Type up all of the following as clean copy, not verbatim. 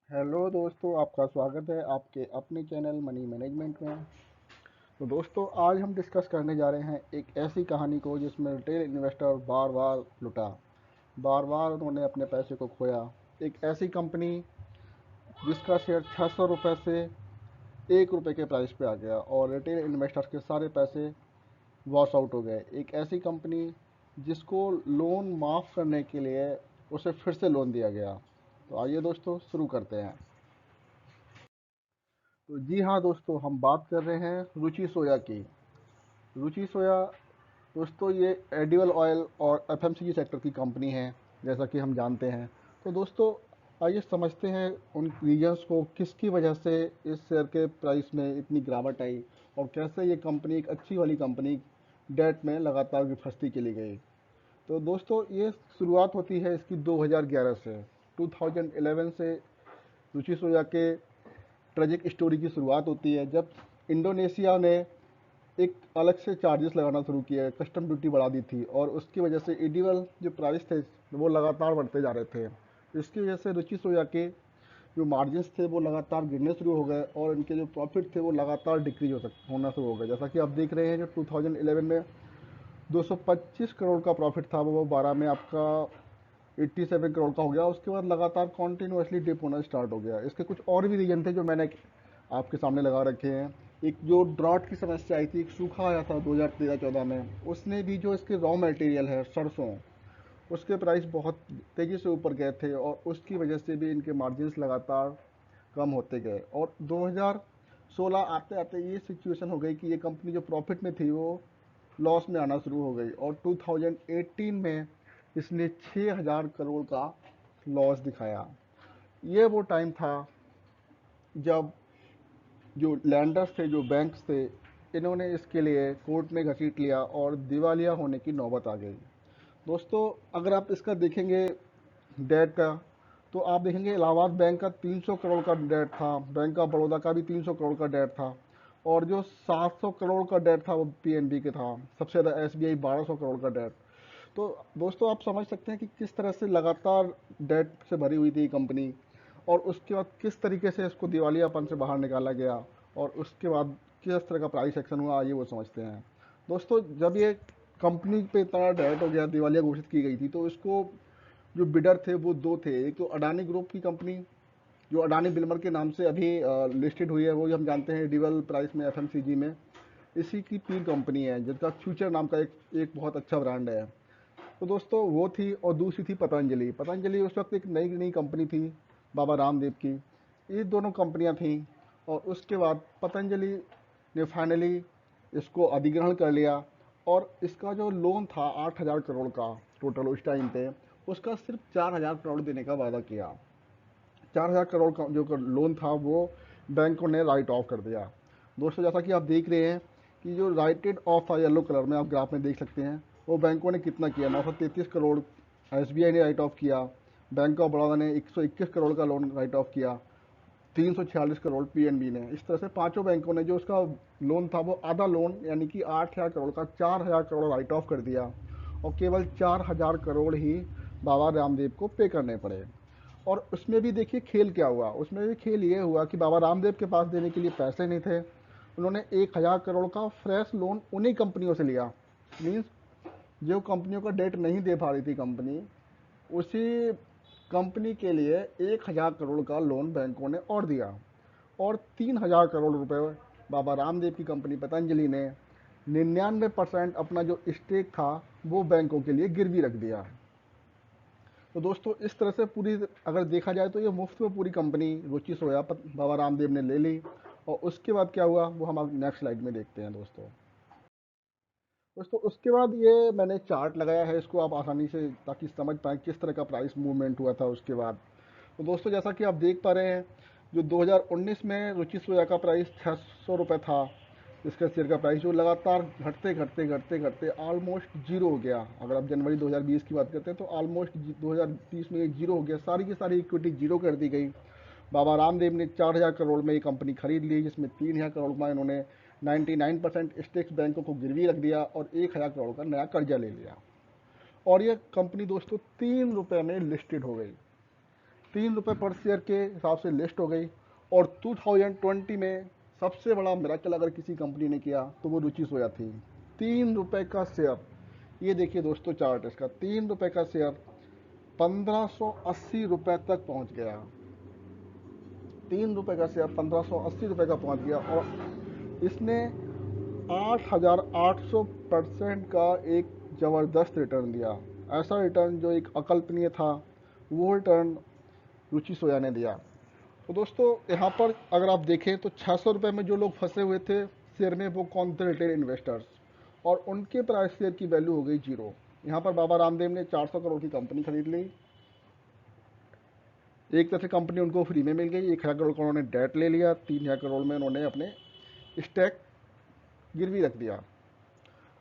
Hello दोस्तों, आपका स्वागत है आपके अपने चैनल मनी मैनेजमेंट में। तो दोस्तों, आज हम डिस्कस करने जा रहे हैं एक ऐसी कहानी को जिसमें रिटेल इन्वेस्टर बार बार लुटा, बार बार उन्होंने अपने पैसे को खोया। एक ऐसी कंपनी जिसका शेयर 600 रुपये से 1 रुपये के प्राइस पे आ गया और रिटेल इन्वेस्टर्स के सारे पैसे वॉश आउट हो गए। एक ऐसी कंपनी जिसको लोन माफ़ करने के लिए उसे फिर से लोन दिया गया। तो आइए दोस्तों, शुरू करते हैं। तो जी हाँ दोस्तों, हम बात कर रहे हैं रुचि सोया की। रुचि सोया दोस्तों, ये एडिबल ऑयल और एफएमसीजी सेक्टर की कंपनी है, जैसा कि हम जानते हैं। तो दोस्तों, आइए समझते हैं उन रीजन्स को, किसकी वजह से इस शेयर के प्राइस में इतनी गिरावट आई और कैसे ये कंपनी, एक अच्छी वाली कंपनी, डेट में लगातार फंसती चली गई। तो दोस्तों, ये शुरुआत होती है इसकी 2011 से। 2011 से रुचि सोया के ट्रेजिक स्टोरी की शुरुआत होती है, जब इंडोनेशिया ने एक अलग से चार्जेस लगाना शुरू किया, कस्टम ड्यूटी बढ़ा दी थी और उसकी वजह से एडिबल जो प्राइस थे वो लगातार बढ़ते जा रहे थे। इसकी वजह से रुचि सोया के जो मार्जिन्स थे वो लगातार गिरने शुरू हो गए और इनके जो प्रॉफिट थे वो लगातार डिक्रीज होना शुरू हो गए। जैसा कि आप देख रहे हैं, जो 2011 में 225 करोड़ का प्रॉफिट था वो 12 में आपका 87 करोड़ का हो गया। उसके बाद लगातार कॉन्टिन्यूसली डिप होना स्टार्ट हो गया। इसके कुछ और भी रीजन थे जो मैंने आपके सामने लगा रखे हैं। एक जो ड्रॉट की समस्या आई थी, एक सूखा आया था 2013-14 में, उसने भी जो इसके रॉ मटेरियल है सरसों, उसके प्राइस बहुत तेज़ी से ऊपर गए थे और उसकी वजह से भी इनके मार्जिन्स लगातार कम होते गए। और 2016 आते आते ये सिचुएशन हो गई कि ये कंपनी जो प्रॉफिट में थी वो लॉस में आना शुरू हो गई और 2018 में इसने 6000 करोड़ का लॉस दिखाया। ये वो टाइम था जब जो लैंडर्स थे, जो बैंक्स थे, इन्होंने इसके लिए कोर्ट में घसीट लिया और दिवालिया होने की नौबत आ गई। दोस्तों, अगर आप इसका देखेंगे डेट का, तो आप देखेंगे इलाहाबाद बैंक का 300 करोड़ का डेट था, बैंक ऑफ बड़ौदा का भी 300 करोड़ का डेट था और जो 700 करोड़ का डेट था वो पीएनबी के था। सबसे ज़्यादा एसबीआई 1200 करोड़ का डेट। तो दोस्तों, आप समझ सकते हैं कि किस तरह से लगातार डेट से भरी हुई थी कंपनी और उसके बाद किस तरीके से इसको दिवालियापन से बाहर निकाला गया और उसके बाद किस तरह का प्राइस एक्शन हुआ, आइए वो समझते हैं। दोस्तों, जब ये कंपनी पे इतना डेट हो गया, दिवालिया घोषित की गई थी, तो इसको जो बिडर थे वो दो थे। एक तो अडानी ग्रुप की कंपनी, जो अडानी बिल्मर के नाम से अभी लिस्टेड हुई है, वो हम जानते हैं डिवल प्राइस में, एफएमसीजी में। इसी की तीन कंपनी है जिनका फ्यूचर नाम का एक बहुत अच्छा ब्रांड है। तो दोस्तों, वो थी और दूसरी थी पतंजलि। पतंजलि उस वक्त एक नई नई कंपनी थी बाबा रामदेव की। ये दोनों कंपनियां थी और उसके बाद पतंजलि ने फाइनली इसको अधिग्रहण कर लिया और इसका जो लोन था 8000 करोड़ का टोटल उस टाइम पे, उसका सिर्फ 4000 करोड़ देने का वादा किया। 4000 करोड़ का जो लोन था वो बैंकों ने राइट ऑफ कर दिया। दोस्तों, जैसा कि आप देख रहे हैं कि जो राइटेड ऑफ था येलो कलर में, आप ग्राफ में देख सकते हैं, वो बैंकों ने कितना किया। 933 करोड़ एसबीआई ने राइट ऑफ किया, बैंक ऑफ बड़ौदा ने 121 करोड़ का लोन राइट ऑफ किया, 346 करोड़ पीएनबी ने। इस तरह से पांचों बैंकों ने जो उसका लोन था वो आधा लोन यानी कि 8000 करोड़ का 4000 करोड़ राइट ऑफ कर दिया और केवल 4000 करोड़ ही बाबा रामदेव को पे करने पड़े। और उसमें भी देखिए खेल क्या हुआ, उसमें भी खेल ये हुआ कि बाबा रामदेव के पास देने के लिए पैसे नहीं थे। उन्होंने 1000 करोड़ का फ्रेश लोन उन्हीं कंपनियों से लिया। मीन्स जो कंपनियों का डेट नहीं दे पा रही थी कंपनी, उसी कंपनी के लिए 1000 करोड़ का लोन बैंकों ने और दिया और 3000 करोड़ रुपए बाबा रामदेव की कंपनी पतंजलि ने 99% अपना जो स्टेक था वो बैंकों के लिए गिरवी रख दिया। तो दोस्तों, इस तरह से पूरी अगर देखा जाए तो ये मुफ्त में पूरी कंपनी रुचि सोया बाबा रामदेव ने ले ली। और उसके बाद क्या हुआ वो हम नेक्स्ट स्लाइड में देखते हैं। दोस्तों, उसके बाद ये मैंने चार्ट लगाया है, इसको आप आसानी से, ताकि समझ पाएँ किस तरह का प्राइस मूवमेंट हुआ था उसके बाद। तो दोस्तों, जैसा कि आप देख पा रहे हैं, जो 2019 में रुचि सोया का प्राइस 600 रुपये था, इसका शेयर का प्राइस जो लगातार घटते घटते घटते घटते ऑलमोस्ट जीरो हो गया। अगर आप जनवरी 2020 की बात करते हैं तो ऑलमोस्ट 2030 में ये जीरो हो गया, सारी की सारी इक्विटी जीरो कर दी गई। बाबा रामदेव ने 4000 करोड़ में ये कंपनी खरीद ली, जिसमें 3000 करोड़ में इन्होंने 99% स्टेक्स बैंकों को गिरवी रख दिया और 1000 करोड़ का नया कर्जा ले लिया। और ये कंपनी दोस्तों 3 रुपये में लिस्टेड हो गई। ₹3 पर शेयर के हिसाब से लिस्ट हो गई। और 2020 में सबसे बड़ा मिरेकल अगर किसी कंपनी ने किया तो वो रुचि सोया थी। ₹3 का शेयर, ये देखिए दोस्तों चार्ट इसका, ₹3 का शेयर ₹1580 तक पहुंच गया। ₹3 का शेयर ₹1580 का पहुंच गया और इसने 8800% का एक ज़बरदस्त रिटर्न दिया। ऐसा रिटर्न जो एक अकल्पनीय था, वो रिटर्न रुचि सोया ने दिया। तो दोस्तों यहाँ पर अगर आप देखें तो ₹600 में जो लोग फंसे हुए थे शेयर में, वो कौन थे? Retail investors. और उनके प्राइस शेयर की वैल्यू हो गई जीरो। यहाँ पर बाबा रामदेव ने 400 करोड़ की कंपनी खरीद ली। एक तरह से कंपनी उनको फ्री में मिल गई। 1000 करोड़ का उन्होंने डेट ले लिया, 3000 करोड़ में उन्होंने अपने स्टैक गिरवी रख दिया।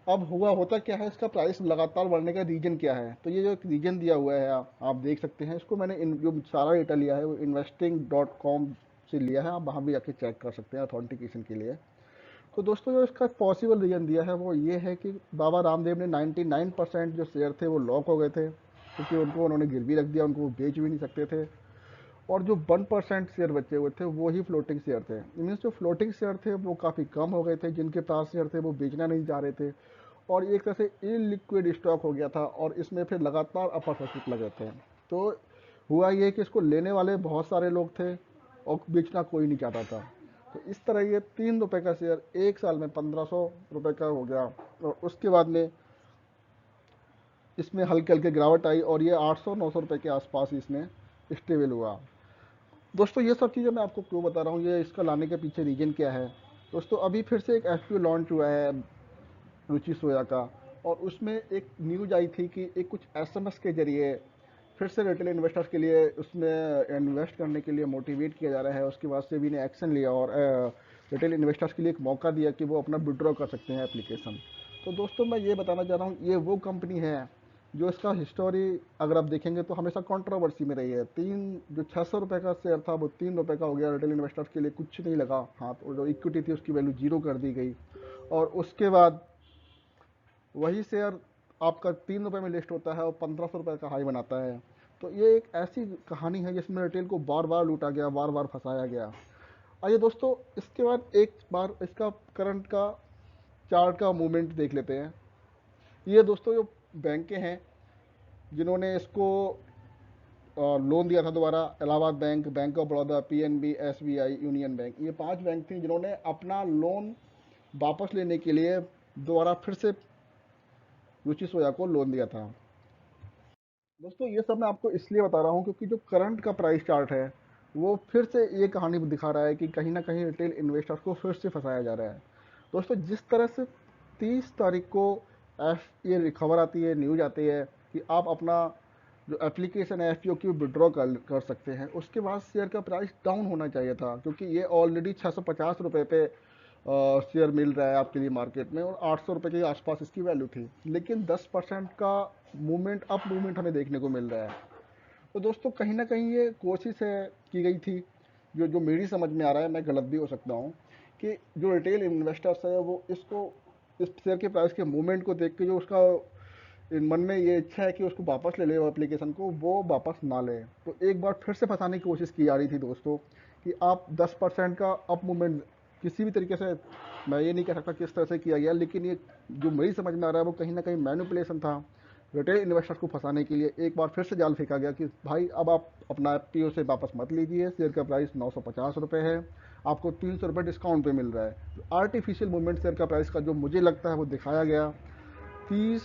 अब होता क्या है, इसका प्राइस लगातार बढ़ने का रीजन क्या है? तो ये जो एक रीजन दिया हुआ है आप देख सकते हैं इसको। मैंने जो सारा डेटा लिया है वो investing.com से लिया है, आप वहाँ भी जाके चेक कर सकते हैं ऑथेंटिकेशन के लिए। तो दोस्तों जो इसका पॉसिबल रीजन दिया है वो ये है कि बाबा रामदेव ने 99% जो शेयर थे वो लॉक हो गए थे, क्योंकि उनको उन्होंने गिरवी रख दिया, उनको वो बेच भी नहीं सकते थे। और जो 1% शेयर बचे हुए थे वो ही फ्लोटिंग शेयर थे। मीन्स जो फ्लोटिंग शेयर थे वो काफ़ी कम हो गए थे, जिनके पास शेयर थे वो बेचना नहीं चाह रहे थे। और एक तरह से इलिक्विड स्टॉक हो गया था और इसमें फिर लगातार अपर प्रॉफिट लगे थे। तो हुआ ये कि इसको लेने वाले बहुत सारे लोग थे और बेचना कोई नहीं चाहता था। तो इस तरह ये ₹3 का शेयर एक साल में ₹1500 का हो गया। और उसके बाद में इसमें हल्के हल्के गिरावट आई और ये 800-900 रुपये के आसपास इसने स्टेबल हुआ। दोस्तों ये सब चीज़ें मैं आपको क्यों बता रहा हूँ, ये इसका लाने के पीछे रीजन क्या है? दोस्तों अभी फिर से एक एफपीओ लॉन्च हुआ है रुचि सोया का, और उसमें एक न्यूज आई थी कि एक कुछ एसएमएस के जरिए फिर से रिटेल इन्वेस्टर्स के लिए उसमें इन्वेस्ट करने के लिए मोटिवेट किया जा रहा है। उसके बाद से भी ने एक्शन लिया और रिटेल इन्वेस्टर्स के लिए एक मौका दिया कि वो अपना विड्रॉ कर सकते हैं एप्लीकेशन। तो दोस्तों मैं ये बताना चाह रहा हूँ, ये वो कंपनी है जो इसका हिस्टोरी अगर आप देखेंगे तो हमेशा कंट्रोवर्सी में रही है। जो ₹600 का शेयर था वो ₹3 का हो गया, रिटेल इन्वेस्टर्स के लिए कुछ नहीं लगा हाथ, और जो इक्विटी थी उसकी वैल्यू जीरो कर दी गई। और उसके बाद वही शेयर आपका ₹3 में लिस्ट होता है और ₹1500 का हाई बनाता है। तो ये एक ऐसी कहानी है जिसमें रिटेल को बार बार लूटा गया, बार बार फंसाया गया। आइए दोस्तों इसके बाद एक बार इसका करंट का चार्ट का मूवमेंट देख लेते हैं। ये दोस्तों जो बैंकें हैं जिन्होंने इसको लोन दिया था दोबारा, Allahabad bank, bank of Baroda, PNB, SBI, union bank, ये 5 बैंक थी जिन्होंने अपना लोन वापस लेने के लिए दोबारा फिर से रुचि सोया को लोन दिया था। दोस्तों ये सब मैं आपको इसलिए बता रहा हूँ क्योंकि जो करंट का प्राइस चार्ट है वो फिर से ये कहानी दिखा रहा है कि कहीं ना कहीं रिटेल इन्वेस्टर्स को फिर से फंसाया जा रहा है। दोस्तों जिस तरह से 30 तारीख को ये खबर आती है, न्यूज आती है कि आप अपना जो एप्लीकेशन है एफ की विड्रॉ कर सकते हैं, उसके बाद शेयर का प्राइस डाउन होना चाहिए था, क्योंकि ये ऑलरेडी ₹650 पे शेयर मिल रहा है आपके लिए मार्केट में और ₹800 के आसपास इसकी वैल्यू थी। लेकिन 10% का मूवमेंट अप मूवमेंट हमें देखने को मिल रहा है। तो दोस्तों कहीं ना कहीं ये कोशिश है की गई थी, जो जो मेरी समझ में आ रहा है, मैं गलत भी हो सकता हूँ, कि जो रिटेल इन्वेस्टर्स है वो इसको इस शेयर के प्राइस के मूवमेंट को देख के जो उसका मन में ये इच्छा है कि उसको वापस ले ले, वो एप्लीकेशन को वो वापस ना ले। तो एक बार फिर से फंसाने की कोशिश की जा रही थी दोस्तों कि आप 10% का अप मूवमेंट किसी भी तरीके से, मैं ये नहीं कह सकता किस तरह से किया गया, लेकिन ये जो मेरी समझ में आ रहा है वो कहीं ना कहीं मैनिपुलेशन था रिटेल इन्वेस्टर्स को फंसाने के लिए। एक बार फिर से जाल फेंका गया कि भाई अब आप अपना एफ से वापस मत लीजिए, शेयर का प्राइस ₹950 है, आपको ₹300 डिस्काउंट पे मिल रहा है। आर्टिफिशियल मूवमेंट शेयर का प्राइस का जो मुझे लगता है वो दिखाया गया 30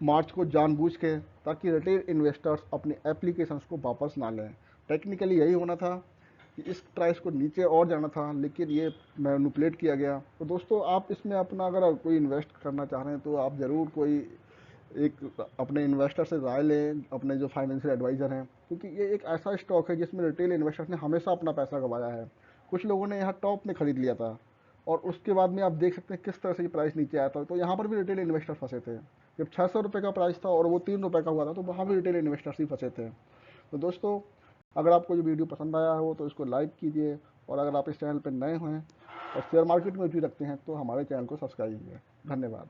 मार्च को जानबूझ के, ताकि रिटेल इन्वेस्टर्स अपने एप्लीकेशंस को वापस ना लें। टेक्निकली यही होना था कि इस प्राइस को नीचे और जाना था, लेकिन ये मैनिपुलेट किया गया। तो दोस्तों आप इसमें अपना अगर कोई इन्वेस्ट करना चाह रहे हैं तो आप ज़रूर कोई एक अपने इन्वेस्टर से राय लें, अपने जो फाइनेंशियल एडवाइज़र हैं, क्योंकि ये एक ऐसा स्टॉक है जिसमें रिटेल इन्वेस्टर्स ने हमेशा अपना पैसा गंवाया है। कुछ लोगों ने यहाँ टॉप में खरीद लिया था और उसके बाद में आप देख सकते हैं किस तरह से ये प्राइस नीचे आया था। तो यहाँ पर भी रिटेल इन्वेस्टर फंसे थे। जब ₹600 का प्राइस था और वो ₹3 का हुआ था तो वहाँ भी रिटेल इन्वेस्टर्स ही फंसे थे। तो दोस्तों अगर आपको ये वीडियो पसंद आया हो तो इसको लाइक कीजिए, और अगर आप इस चैनल पर नए हैं और शेयर मार्केट में रुचि रखते हैं तो हमारे चैनल को सब्सक्राइब कीजिए। धन्यवाद।